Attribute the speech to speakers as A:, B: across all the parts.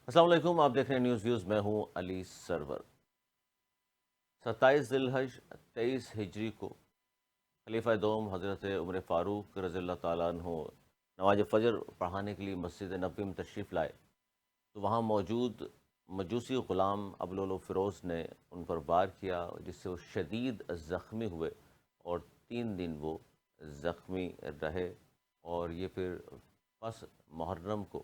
A: السلام علیکم، آپ دیکھ رہے ہیں نیوز ویوز، میں ہوں علی سرور۔ 27 ذی الحج 23 ہجری کو خلیفہ دوم حضرت عمر فاروق رضی اللہ تعالیٰ عنہ نماز فجر پڑھانے کے لیے مسجد نبوی میں تشریف لائے تو وہاں موجود مجوسی غلام ابلول و فیروز نے ان پر وار کیا، جس سے وہ شدید زخمی ہوئے اور 3 دن وہ زخمی رہے۔ اور یہ پھر پس محرم کو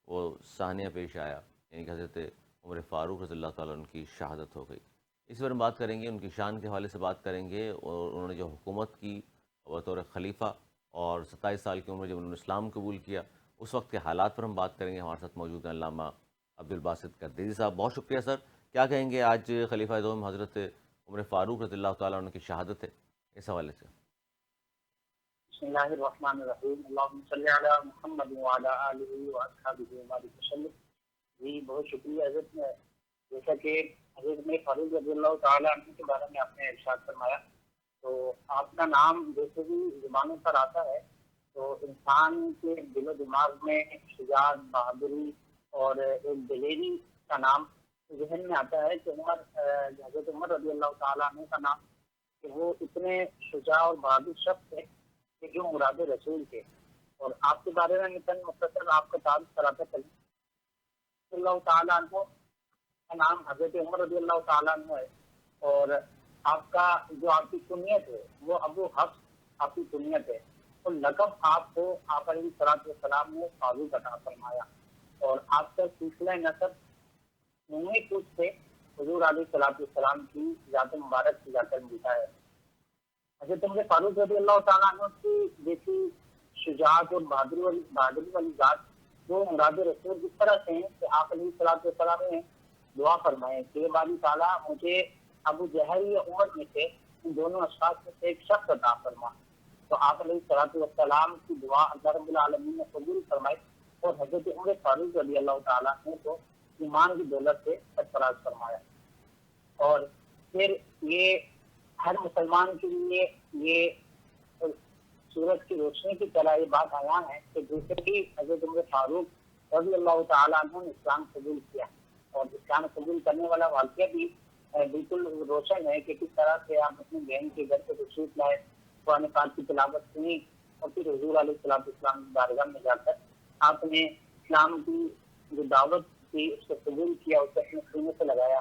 A: وہ سانیہ پیش آیا، یعنی کہ حضرت عمر فاروق رضی اللہ تعالیٰ عنہ کی شہادت ہو گئی۔ اس بارے میں بات کریں گے، ان کی شان کے حوالے سے بات کریں گے، اور انہوں نے جو حکومت کی بطور خلیفہ اور 27 سال کی عمر جب انہوں نے اسلام قبول کیا، اس وقت کے حالات پر ہم بات کریں گے۔ ہمارے ساتھ موجود ہیں علامہ عبدالباسط قردیزی صاحب۔ بہت شکریہ سر، کیا کہیں گے؟ آج خلیفہ دوم حضرت عمر فاروق رضی اللہ تعالیٰ عنہ کی شہادت ہے، اس حوالے سے۔
B: بسم اللہ الرحمن الرحیم، اللہم صلی علی محمد وعلی آلہ واصحابہ وبارک وسلم۔ جی بہت شکریہ حضرت، جیسا کہ حضرت میں فاروق رضی اللہ تعالیٰ عنہ کے بارے میں آپ نے ارشاد فرمایا، تو آپ کا نام جیسے بھی زبانوں پر آتا ہے تو انسان کے دل و دماغ میں شجاعت، بہادری اور ایک دلیری کا نام ذہن میں آتا ہے کہ حضرت عمر رضی اللہ تعالیٰ عنہ کا نام، کہ وہ اتنے شجاع اور بہادر شخص تھے کہ جو مراد رسول تھے۔ اور آپ کے بارے میں مختصر آپ کا تعارف کراتا چلیں۔ اللہ تعالیٰ عنہ کا نام حضرت عمر رضی اللہ تعالیٰ عنہ ہے، اور آپ کا جو آپ کی کنیت ہے وہ ابو حفص آپ کی کنیت ہے، اور لقب آپ کو آپ علیہ الصلوۃ والسلام نے فاروق عطا فرمایا، اور آپ کا سلسلہ نسب عمومی کچھ سے حضور علیہ الصلوۃ والسلام کی ذات مبارک سے جا کر ملتا ہے۔ حضرت عمر فاروق رضی اللہ تعالیٰ عنہ کی جیسی شجاعت اور بہادری والی ذات وہ مراد رسول جس طرح سے ہیں کہ آپ علیہ الصلوۃ والسلام نے دعا فرمائے کہ باری تعالیٰ مجھے ابو جہل یا عمر میں سے ان دونوں اشخاص میں سے ایک شخص عطا فرما، تو آپ علیہ الصلوۃ والسلام کی دعا اللہ رب العالمین نے قبول فرمائی، اور حضرت عمر فاروق رضی اللہ تعالیٰ عنہ کو ایمان کی دولت سے سرفراز فرمایا۔ اور پھر یہ ہر مسلمان کے لیے یہ سورج کی روشنی کی طرح یہ بات آیا ہے کہ جیسے بھی حضرت عمر فاروق رضی اللہ تعالیٰ عنہ نے اسلام قبول کیا، اور اسلام قبول کرنے والا واقعہ بھی بالکل روشن ہے کہ کس طرح سے آپ اپنی بہن کے گھر سے تشریف لائے، قرآن پاک کی تلاوت سنی، اور پھر حضور علیہ الصلوۃ والسلام کی بارگاہ میں جا کر آپ نے اسلام کی جو دعوت تھی اس کو قبول کیا، اسے اپنے سینے سے لگایا۔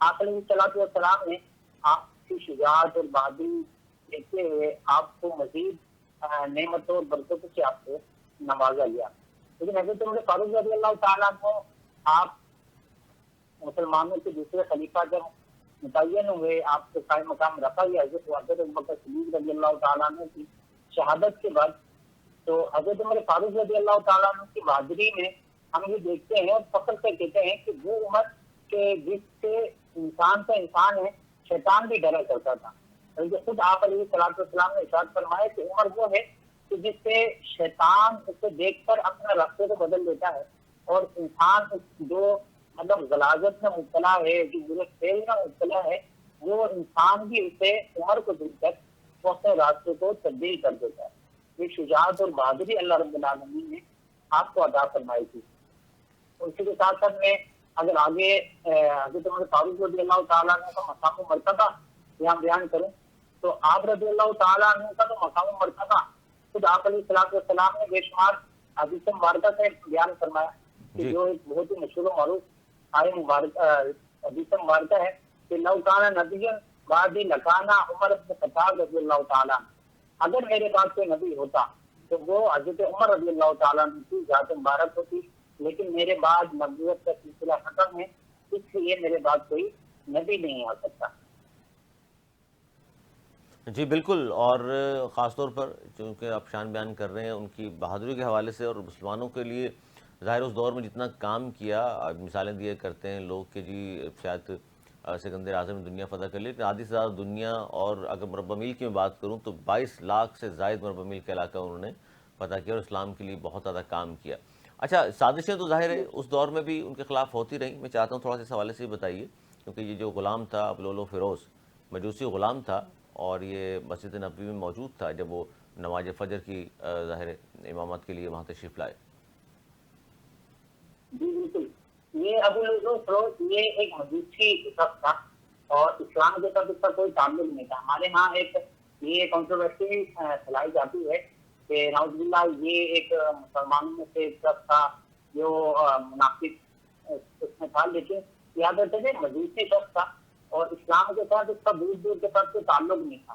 B: آپ علیہ الصلوۃ والسلام نے آپ کی شجاعت اور بہادری دیکھتے ہوئے آپ کو مزید نعمتوں اور برکتوں سے آپ کو نوازا لیا۔ لیکن حضرت عمر فاروق رضی اللہ تعالیٰ کو آپ مسلمانوں کے دوسرے خلیفہ جب متعین ہوئے، آپ کو قائم مقام رکھا گیا حضرت ابوبکر صدیق رضی اللہ تعالیٰ عنہ کی شہادت کے بعد، تو حضرت عمر فاروق رضی اللہ تعالیٰ عنہ کی بہادری میں ہم یہ دیکھتے ہیں اور فخر سے کہتے ہیں کہ وہ عمر کے جس سے انسان کا انسان ہے شیطان بھی ڈرا کرتا تھا، بلکہ خود آپ علیہ الصلوۃ والسلام نے ارشاد فرمایا کہ عمر وہ ہے کہ جس سے شیطان اسے دیکھ کر اپنا راستے کو بدل دیتا ہے، اور انسان جو مطلب غلاظت میں مبتلا ہے، جو برے فعل میں مبتلا ہے، وہ انسان بھی اسے عمر کو دیکھ کر وہ اپنے راستے کو تبدیل کر دیتا ہے۔ یہ شجاعت اور بہادری اللہ رب العالمین نے آپ کو عطا فرمائی تھی۔ اسی کے ساتھ ساتھ میں اگر آگے حضرت عمر فاروق رضی اللہ تعالیٰ عنہ کا مقام و مرتبہ یہاں بیان کروں تو آپ رضی اللہ تعالیٰ عنہ کا تو مقام و مرتبہ خود آپ علیہ الصلوۃ والسلام نے بے شمار حدیث مبارکہ سے بیان فرمایا، کہ جو ایک بہت ہی مشہور و معروف حدیث مبارکہ ہے کہ لو کان نبی بعد لکانا عمر بن خطاب رضی اللہ تعالیٰ عنہ، اگر میرے بعد کوئی نبی ہوتا تو وہ حضرت عمر رضی اللہ تعالیٰ عنہ کی ذات مبارک ہوتی، لیکن میرے بعد نبوت کا سلسلہ ختم ہے، اس لیے میرے بعد کوئی نبی نہیں آ سکتا۔
A: جی بالکل، اور خاص طور پر چونکہ آپ شان بیان کر رہے ہیں ان کی بہادری کے حوالے سے، اور مسلمانوں کے لیے ظاہر اس دور میں جتنا کام کیا، مثالیں دیے کرتے ہیں لوگ کہ جی شاید سکندر اعظم نے دنیا فتح کر لی، لیکن آدھی سے زیادہ دنیا، اور اگر مربع میل کی میں بات کروں تو 22 لاکھ سے زائد مربع میل کا علاقہ انہوں نے فتح کیا، اور اسلام کے لیے بہت زیادہ کام کیا۔ اچھا، سازشیں تو ظاہر ہے اس دور میں بھی ان کے خلاف ہوتی رہیں، میں چاہتا ہوں تھوڑا سا اس حوالے سے بتائیے، کیونکہ یہ جو غلام تھا ابلول و فیروز، مجوسی غلام تھا، اور یہ مسجد نبوی میں موجود تھا جب وہ نماز فجر کی ظاہر امامت کے لیے وہاں تشریف لائے۔
B: جی بالکل یہ ابو لؤلؤ فیروز یہ ایک مجوسی شخص تھا اور اسلام کے ساتھ اس کا کوئی تعلق نہیں تھا. ہمارے ہاں ایک یہ کنٹروورسی پھیلائی جاتی ہے کہ نعوذ باللہ یہ ایک مسلمانوں میں سے ایک شخص تھا جو منافق اس میں تھا, لیکن یاد رکھتے تھے مجوسی شخص تھا اور اسلام کے ساتھ اس کا دور دور کے ساتھ کوئی تعلق نہیں تھا.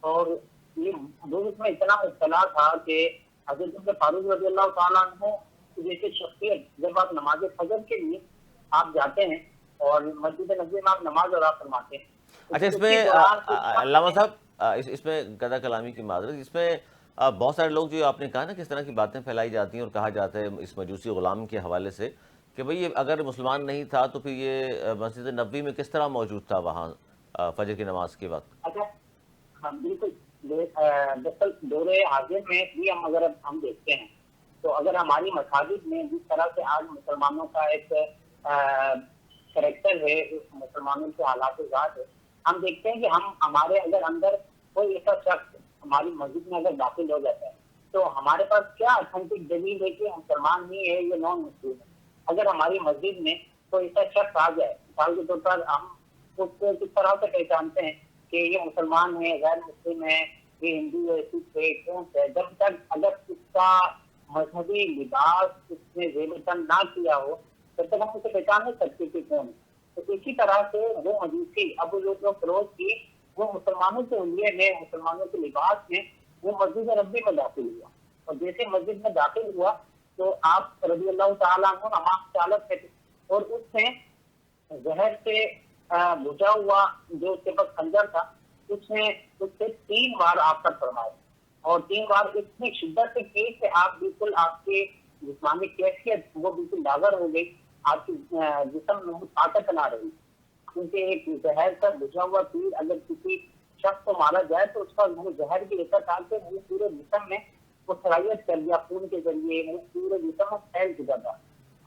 B: اور یہ دور اس میں اتنا مبتلا تھا کہ حضرت عمر فاروق رضی اللہ تعالیٰ عنہ جیسے شخصیت, جب آپ نماز فجر کے لیے آپ جاتے ہیں اور مسجد نبوی میں آپ نماز ادا فرماتے ہیں.
A: اچھا, اس میں علامہ صاحب اس میں قضا کلامی کی معذرت, اس میں بہت سارے لوگ جو آپ نے کہا نا کس طرح کی باتیں پھیلائی جاتی ہیں اور کہا جاتا ہے اس مجوسی غلام کے حوالے سے کہ بھئی اگر مسلمان نہیں تھا تو پھر یہ مسجد نبوی میں کس طرح موجود تھا وہاں فجر کی نماز کے وقت؟
B: اچھا ہاں بالکل, دراصل دور حاضر میں بھی اگر ہم دیکھتے ہیں تو اگر ہماری مساجد میں جس طرح سے آج مسلمانوں کا ایک کریکٹر ہے, مسلمانوں کے حالات ذات ہے, ہم دیکھتے ہیں کہ ہمارے اگر اندر کوئی ایسا شخص ہماری مسجد میں اگر داخل ہو جاتا ہے تو ہمارے پاس کیا اتھینٹک دلیل ہے کہ مسلمان نہیں ہے, یہ نان مسلم ہے. اگر ہماری مسجد میں کوئی ایسا شخص آ جائے, مثال کے طور پر ہم اس کو کس طرح سے پہچانتے ہیں کہ یہ مسلمان ہے, غیر مسلم ہے, یہ ہندو ہے, سکھ ہے, کون ہے, جب تک اگر اس کا مذہبی لباس اس نے زیب تن نہ کیا ہو تب تک ہم اسے پہچان نہیں سکتے کہ کون ہے. تو اسی طرح سے وہ مجوسی ابو لؤلؤ فیروز کی وہ مسلمانوں کے حلیے میں, مسلمانوں کے لباس میں وہ مسجد نبوی میں داخل ہوا, اور جیسے مسجد میں داخل ہوا تو آپ رضی اللہ تعالیٰ عنہ نماز چالک تھے اور اس نے زہر سے بجھا ہوا جو اس کے پاس خنجر تھا اس نے اس سے 3 بار آپ پر فرمائے, اور 3 بار اتنی شدت سے کی کہ آپ بالکل آپ کی جسمانی کیفیت وہ بالکل لاغر ہو گئی, آپ کی جسم میں طاقت نہ رہی, کیونکہ ایک زہر کا بجھا ہوا تیر اگر کسی شخص کو مارا جائے تو اس کا زہر کی ایسا تھا کہ وہ پورے جسم میں وہ سرائیت کر لیا, خون کے ذریعے وہ پورے جسم میں پھیل چکا تھا.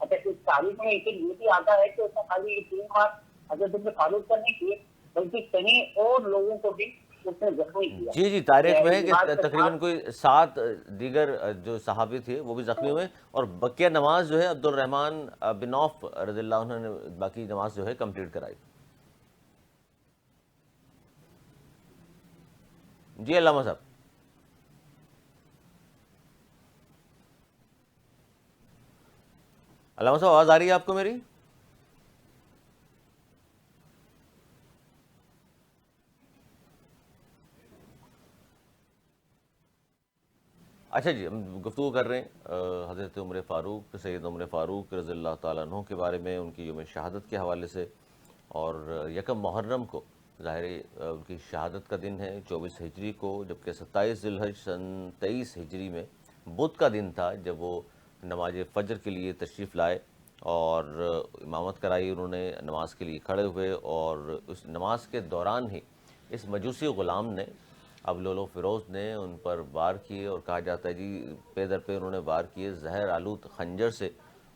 B: اچھا, اس تاریخ میں یہ بھی آتا ہے کہ اس نے خالی 3 بار حضرت عمر فاروق کا نہیں کیے بلکہ کہیں اور لوگوں کو بھی اس نے زخمی کیا.
A: جی تاریخ میں ہے کہ تقریباً کوئی 7 دیگر جو صحابی تھے وہ بھی زخمی ہوئے, اور بقیہ نماز جو ہے عبد الرحمن بن عوف رضی اللہ عنہ نے باقی نماز جو ہے کمپلیٹ کرائی. جی علامہ صاحب. علامہ صاحب آواز آ رہی ہے آپ کو میری؟ اچھا جی, ہم گفتگو کر رہے ہیں حضرت عمر فاروق, سید عمر فاروق رضی اللہ تعالیٰ عنہ کے بارے میں, ان کی یوم شہادت کے حوالے سے. اور 1 محرم کو ظاہر ان کی شہادت کا دن ہے 24 ہجری کو, جبکہ 27 ذی الحج سن 23 ہجری میں بدھ کا دن تھا جب وہ نماز فجر کے لیے تشریف لائے اور امامت کرائی انہوں نے, نماز کے لیے کھڑے ہوئے, اور اس نماز کے دوران ہی اس مجوسی غلام نے ابو لؤلؤ فیروز نے ان پر وار کیے, اور کہا جاتا ہے جی پے در پہ انہوں نے وار کیے زہر آلود خنجر سے,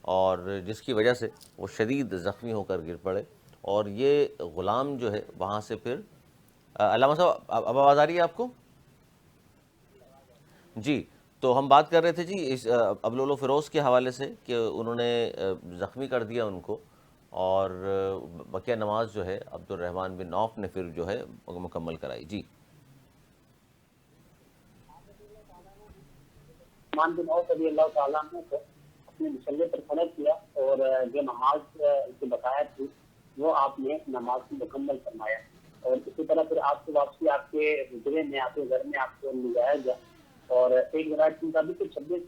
A: اور جس کی وجہ سے وہ شدید زخمی ہو کر گر پڑے. اور یہ غلام جو ہے وہاں سے پھر علامہ صاحب اب آواز آ رہی ہے آپ کو؟ جی, تو ہم بات کر رہے تھے جی اس ابو لؤلؤ فیروز کے حوالے سے کہ انہوں نے زخمی کر دیا ان کو, اور بقیہ نماز جو ہے عبد الرحمن بن عوف نے پھر جو ہے مکمل کرائی. جی
B: عثمان بن عوف رضی اللہ تعالیٰ عنہ کو اپنے مسلح پر کھڑا کیا, اور جو نماز کی بقایا تھی وہ آپ نے نماز کو مکمل فرمایا, اور اسی طرح پھر آپ کو واپسی آپ کے حجرے میں, آپ کے گھر میں آپ کو لے جایا گیا, اور ایک روایت کے مطابق 26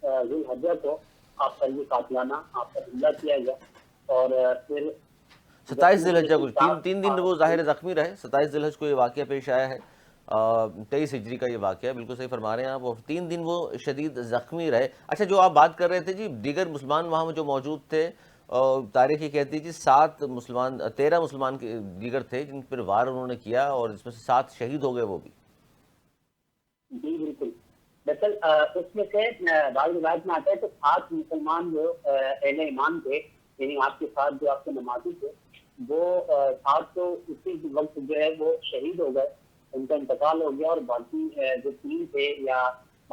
B: ذی الحجہ کو آپ کا یہ قاتلانہ آپ پر حملہ کیا گیا, اور پھر
A: 27 ذی الحجہ کو 3 دن وہ ظاہر زخمی رہے. 27 ذی الحج کو یہ واقعہ پیش آیا ہے, 23 ہجری کا یہ واقعہ ہے, بالکل صحیح فرما رہے ہیں آپ, وہ 3 دن وہ شدید زخمی رہے. اچھا, جو آپ بات کر رہے تھے جی دیگر مسلمان وہاں جو موجود تھے, تاریخ یہ کہتی ہے جی 13 مسلمان دیگر تھے جن پر وار انہوں نے کیا, اور اس میں سے 7 شہید ہو گئے وہ بھی.
B: جی بالکل, دراصل اس میں سے بعض روایت میں آتا ہے کہ 7 مسلمان جو اہل ایمان تھے, یعنی آپ کے ساتھ جو آپ کے نمازی تھے, وہ 7 تو اسی وقت جو ہے وہ شہید ہو گئے, ان کا انتقال ہو گیا, اور باقی جو 3 تھے یا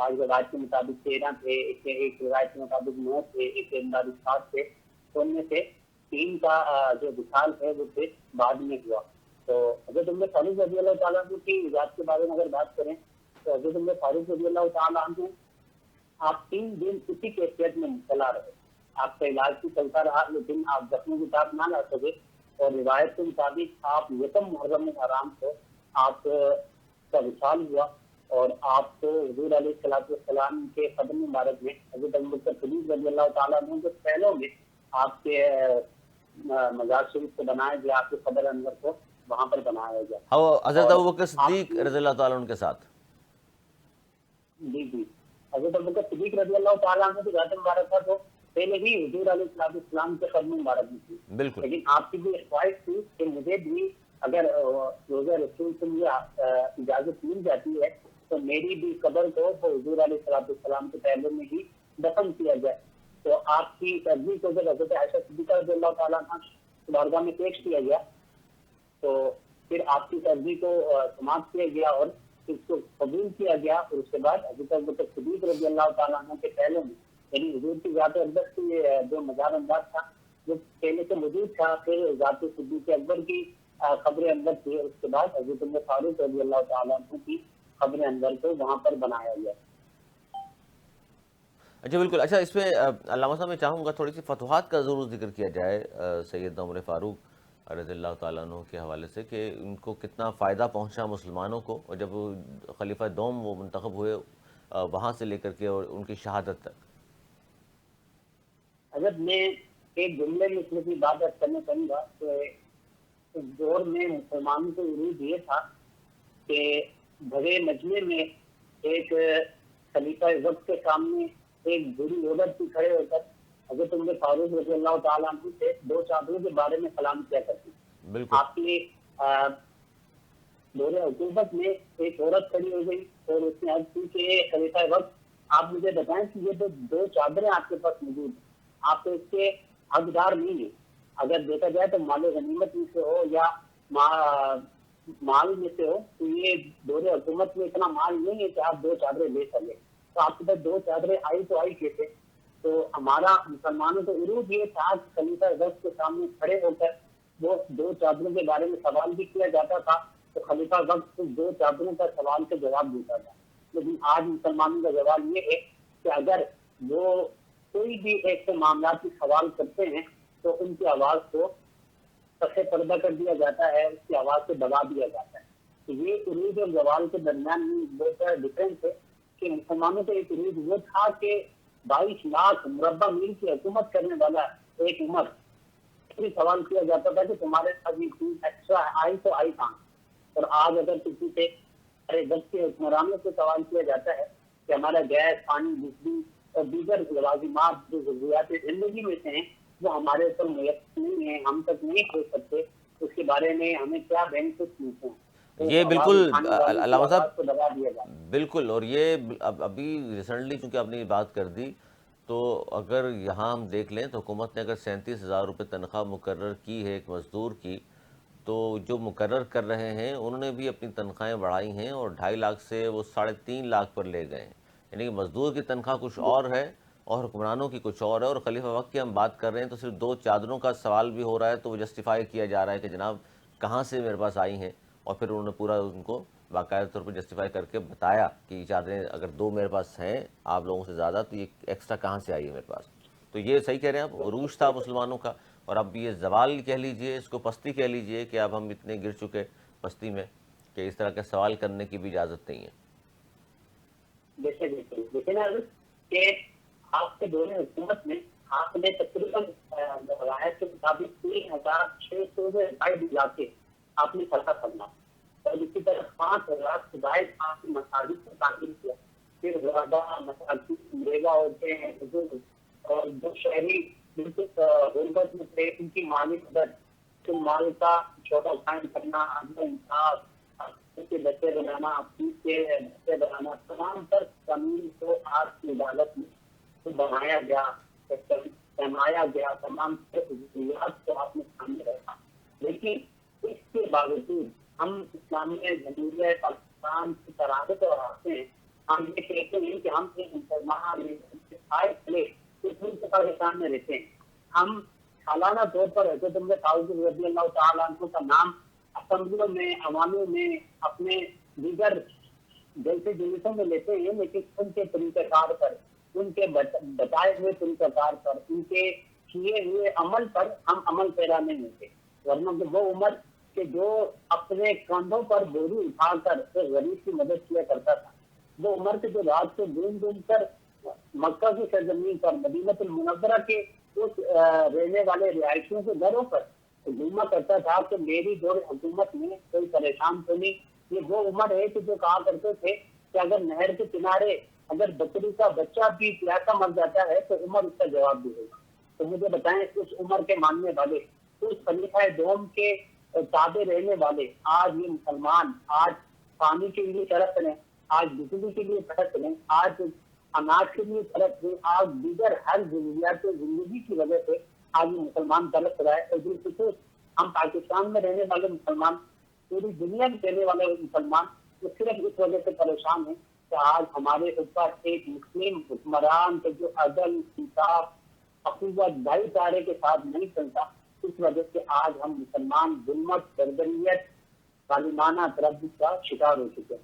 B: بعض روایت کے مطابق 13 تھے، ایک روایت کے مطابق 9 تھے، ایک کے مطابق 7 تھے، تو ان میں سے 3 کا جو وصال ہے وہ پھر بعد میں ہوا۔ تو حضرت عمر فاروق رضی اللہ تعالیٰ عنہ کی ذات کے بارے میں اگر بات کریں تو حضرت عمر فاروق رضی اللہ تعالیٰ عنہ آپ 3 دن اسی کیفیت میں مبتلا رہے، آپ کا علاج بھی چلتا رہا لیکن آپ زخموں کی تاب نہ لا سکے، اور روایت کے مطابق آپ یکم محرم حرام کو آپ کا وصال ہوا، اور آپ کو حضور علیہ الصلوۃ والسلام کے قدم مبارک میں حضرت ابوبکر صدیق رضی اللہ تعالیٰ عنہ کے پہلوں میں آپ کے مزار شریف کو بنایا گیا، آپ کے قبر انور کو وہاں پر بنایا گیا۔
A: حضرت
B: اور
A: ابوبکر
B: آپ
A: صدیق رضی اللہ تعالیٰ عنہ کے ساتھ؟
B: جی جی، حضرت ابوبکر صدیق رضی اللہ تعالیٰ عنہ کی ذات مبارک تھا تو پہلے ہی حضور علیہ الصلوۃ والسلام کے قدم مبارک میں تھی،
A: بالکل،
B: لیکن آپ کی بھی خواہش تھی کہ مجھے بھی اگر روزہ رسول سے مجھے اجازت مل جاتی ہے تو میری بھی قبر کو حضور علیہ الصلوۃ والسلام کے پہلے میں ہی دفن کیا جائے۔ تو آپ کی ترجیح کو جب حضرت عائشہ صدیقہ رضی اللہ تعالیٰ عنہ کی بارگاہ میں پیش کیا گیا تو پھر آپ کی ترجیح کو سماعت کیا گیا اور اس کو قبول کیا گیا، اور اس کے بعد حضرت ابوبکر صدیق رضی اللہ تعالیٰ عنہ کے پہلے میں یعنی حضور کی ذات اقدس کی جو مزار انداز تھا جو پہلے سے موجود تھا، پھر ذات صدیق اکبر کی قبر انور تھی، اس کے بعد حضرت عمر فاروق رضی اللہ تعالیٰ عنہ کی قبر انور کو وہاں پر بنایا گیا۔
A: اچھا بالکل۔ اچھا اس میں علامہ صاحب میں چاہوں گا تھوڑی سی فتوحات کا ضرور ذکر کیا جائے سیدنا عمر فاروق رضی اللہ تعالیٰ عنہ کے حوالے سے، کہ ان کو کتنا فائدہ پہنچا مسلمانوں کو، اور جب خلیفہ دوم وہ منتخب ہوئے وہاں سے لے کر کے اور ان کی شہادت تک۔
B: حضرت میں ایک جملے میں اس کی بات کرنا چاہوں گا کہ اس دور میں مسلمانوں کو عروج یہ تھا کہ بڑے مجمع میں ایک خلیفہ وقت کے سامنے ایک بری عورت بھی کھڑے ہو کر حضرت عمر فاروق رضی اللہ تعالیٰ عنہ سے 2 چادروں کے بارے میں کلام کیا کرتی۔
A: بالکل،
B: آپ کی دور حکومت میں ایک عورت کھڑی ہو گئی اور اس نے عرض کی کہ خلیفہ وقت آپ مجھے بتائیں کہ یہ 2 چادریں آپ کے پاس موجود ہیں، آپ تو اس کے حقدار نہیں ہیں، اگر دیکھا جائے تو مال غنیمت میں سے ہو یا مال میں سے ہو تو یہ دور حکومت میں اتنا مال نہیں ہے کہ آپ 2 چادریں لے سکیں، تو آپ کے پاس 2 چادریں آئی تو آئی کیسے؟ تو ہمارا مسلمانوں کو عروج یہ تھا کہ خلیفہ وقت کے سامنے کھڑے ہو کر وہ 2 چادروں کے بارے میں سوال بھی کیا جاتا تھا تو خلیفہ وقت 2 چادروں کا سوال کا جواب دیتا تھا۔ لیکن آج مسلمانوں کا جواب یہ ہے کہ اگر وہ کوئی بھی ایسے معاملات کی سوال کرتے ہیں تو ان کی آواز کو سفید پردہ کر دیا جاتا ہے، اس کی آواز کو دبا دیا جاتا ہے۔ تو یہ عروج اور زوال کے درمیان بہت سارا ڈفرینس ہے کہ مسلمانوں کا ایک عروج وہ تھا کہ 22 لاکھ مربع میل کی حکومت کرنے والا ایک عمر سوال کیا جاتا تھا کہ تمہارے پاس یہ چیز ایکسٹرا آئی تو آئی کہاں، اور آج اگر کسی سے جب کے حکمرانوں سے سوال کیا جاتا ہے کہ ہمارا گیس، پانی، بجلی اور دیگر لوازمات جو ضروریات زندگی میں سے ہیں وہ ہمارے اوپر میسر نہیں ہیں، ہم تک نہیں پہنچ سکتے، اس کے بارے میں ہمیں کیا بینیفٹ ملتے ہیں،
A: یہ بالکل علامہ صاحب
B: کو دبا دیا جاتا ہے۔
A: بالکل، اور یہ ابھی ریسنٹلی چونکہ آپ نے یہ بات کر دی تو اگر یہاں ہم دیکھ لیں تو حکومت نے اگر 37,000 روپے تنخواہ مقرر کی ہے ایک مزدور کی، تو جو مقرر کر رہے ہیں انہوں نے بھی اپنی تنخواہیں بڑھائی ہیں اور 2.5 لاکھ سے وہ 3.5 لاکھ پر لے گئے ہیں، یعنی کہ مزدور کی تنخواہ کچھ اور ہے اور حکمرانوں کی کچھ اور ہے، اور خلیفہ وقت کی ہم بات کر رہے ہیں تو صرف 2 چادروں کا سوال بھی ہو رہا ہے تو وہ جسٹیفائی کیا جا رہا ہے کہ جناب کہاں سے میرے پاس آئی ہیں، اور پھر انہوں نے پورا ان کو باقاعدہ طور پر جسٹیفائی کر کے بتایا کہ یہ چادریں اگر 2 میرے پاس ہیں آپ لوگوں سے زیادہ تو یہ ایکسٹرا کہاں سے آئی ہے میرے پاس۔ تو یہ صحیح کہہ رہے ہیں آپ، عروج تھا مسلمانوں کا، اور اب یہ زوال کہہ لیجئے، اس کو پستی کہہ لیجئے کہ اب ہم اتنے گر چکے پستی میں کہ اس طرح کے سوال کرنے کی بھی اجازت نہیں ہے۔
B: دیکھیں نا کہ آپ کے دور حکومت میں آپ نے تقریباً روایت کے مطابق 3,600 سے 2.5 علاقے آپ نے فتح کرنا، اور اسی طرح 5,000 سے زائد آپ کی مساجد کو تعمیر کیا، پھر غربا مساجد میگا ہوتے ہیں بزرگ اور جو شہری بالکل غربت میں تھے ان کی مالی مدد، مال کا چھوٹا قائم کرنا، عدم انصاف کے بچے بنانا، فیس کے بچے بنانا، تمام تر قانون کو آج کی عدالت میں بنایا گیا، فرمایا گیا، تمام ضروریات کو آپ نے سامنے رکھا، لیکن اس کے باوجود ہم اسلامی جمہوریہ پاکستان کی تراغت اور آتے ہیں، ہم یہ کہتے ہیں کہ ہم ایک مسلمان آئے چلے اس ملک پاکستان میں رہتے ہیں. ہم سالانہ طور پر حضرت عمر فاروق رضی اللہ تعالیٰ عنہ کا نام اسمبلیوں میں، عواموں میں، اپنے دیگر جلسے جلوسوں میں لیتے ہیں، لیکن ان کے طریقہ کار پر، ان کے بتائے ہوئے طریقہ کار پر، ان کے کیے ہوئے عمل پر ہم عمل پیرا نہیں ہوتے. ورنہ کہ وہ عمر کہ جو اپنے کندھوں پر بوری اٹھا کر ایک غریب کی مدد کیا کرتا تھا، وہ عمر کے جو رات کو گھوم گھوم کر مکہ کی سرزمین پر، مدینہ المنورہ کے اس رہنے والے رہائشیوں کے گھروں پر گھوما کرتا تھا کہ میری دور حکومت میں کوئی پریشان تو نہیں. یہ وہ عمر ہے کہ جو کہا کرتے تھے کہ اگر نہر کے کنارے اگر بکری کا بچہ بھی پیاسا مر جاتا ہے تو عمر اس کا جواب دے گا. تو مجھے بتائیں اس عمر کے ماننے والے، اس خلیفہ دوم کے تابع رہنے والے، آج یہ مسلمان آج پانی کے لیے ترس رہے ہیں، آج بجلی کے لیے ترس رہے ہیں، آج اناج کے لیے ترس رہے ہیں، آج دیگر ہر ضروریات زندگی کی وجہ سے آج یہ مسلمان ترس رہا ہے. اور بالخصوص ہم پاکستان میں رہنے والے مسلمان، پوری دنیا میں رہنے والے مسلمان، وہ صرف اس وجہ سے پریشان ہیں کہ آج ہمارے اوپر ایک مسلم حکمران کے جو عدل، انصاف، اخوت، بھائی چارے کے ساتھ نہیں چلتا، اس وجہ سے آج ہم مسلمان ظلمت، بربریت، ظالمانہ تربیت کا شکار ہو چکے ہیں.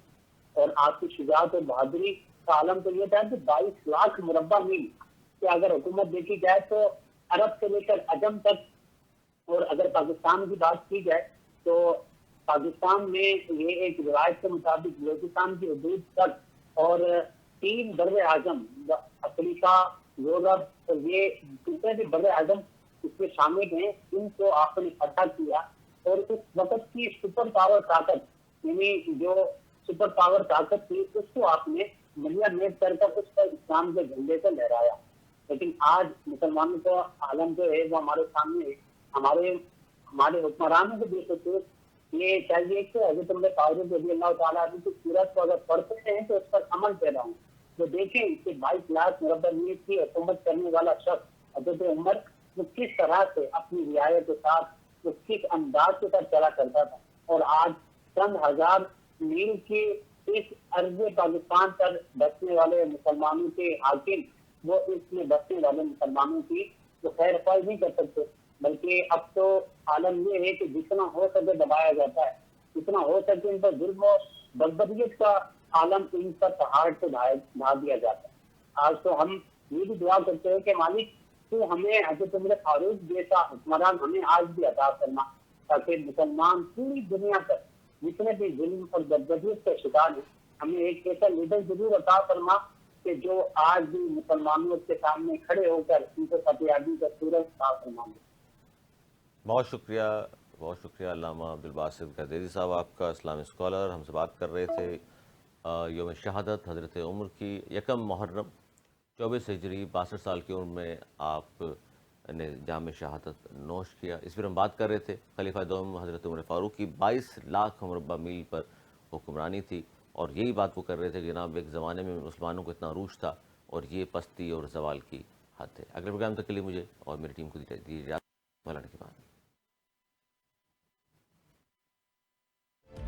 B: اور آپ کی شجاعت اور بہادری کا عالم تو یہ تھا کہ 22 لاکھ مربع میل کہ اگر حکومت دیکھی جائے تو عرب سے لے کر عجم تک، اور اگر پاکستان کی بات کی جائے تو پاکستان میں یہ ایک روایت کے مطابق بلوچستان کی حدود تک، اور 3 بر اعظم افریقہ، یورپ، اور یہ جتنے بھی بر اعظم اس میں شامل ہیں، ان کو آپ نے فتح کیا. اور اس وقت کی سپر پاور طاقت، یعنی جو سپر پاور طاقت تھی، اس کو آپ نے ملیا میٹ کر کر اس پر اسلام کے جھنڈے سے لہرایا. لیکن آج مسلمانوں کا عالم جو ہے وہ ہمارے سامنے ہے. ہمارے حکمرانوں کو بھی سوچو، یہ چاہیے کہ حضرت عمر فاروق رضی اللہ تعالیٰ عنہ کی سیرت کو اگر پڑھتے ہیں تو اس پر عمل پیرا ہوں. تو دیکھیں کہ 22 لاکھ مربع میل کی حکومت کرنے والا شخص حضرت عمر وہ کس طرح سے اپنی رعایت کے ساتھ، وہ کس انداز کے ساتھ چلا کرتا تھا. اور آج چند ہزار میل کی اس عرض پاکستان پر بسنے والے مسلمانوں کے حاکم، وہ اس میں بسنے والے مسلمانوں کی وہ خیر خواہ نہیں کر سکتے، بلکہ اب تو عالم یہ ہے کہ جتنا ہو سکے دبایا جاتا ہے، جتنا ہو سکے ان پر ظلم و بربریت کا عالم ان پر پہاڑ سے ڈھا دیا جاتا ہے. آج تو ہم یہ بھی دعا کرتے ہیں کہ مالک تو ہمیں حضرت عمر فاروق جیسا حکمران ہمیں آج بھی عطا کرنا، تاکہ مسلمان پوری دنیا پر جتنے بھی ظلم اور بربریت کا شکار ہیں، ہمیں ایک ایسا لیڈر ضرور عطا فرما کہ جو آج بھی مسلمانوں کے سامنے کھڑے ہو کر ان کو فتح کا سورج عطا فرما دے.
A: بہت شکریہ علامہ عبدالباسط قادری صاحب، آپ کا اسلامی اسکالر. ہم سے بات کر رہے تھے یوم شہادت حضرت عمر کی. 1 محرم 24 ہجری 62 سال کی عمر میں آپ نے جام شہادت نوش کیا. اس پر ہم بات کر رہے تھے خلیفہ دوم حضرت عمر فاروق کی 22 لاکھ مربع میل پر حکمرانی تھی، اور یہی بات وہ کر رہے تھے کہ جناب ایک زمانے میں مسلمانوں کو اتنا عروج تھا اور یہ پستی اور زوال کی حد ہے. اگلے پروگرام تک کے لیے مجھے اور میری ٹیم کو دیجیے اجازت. مولانا کے بعد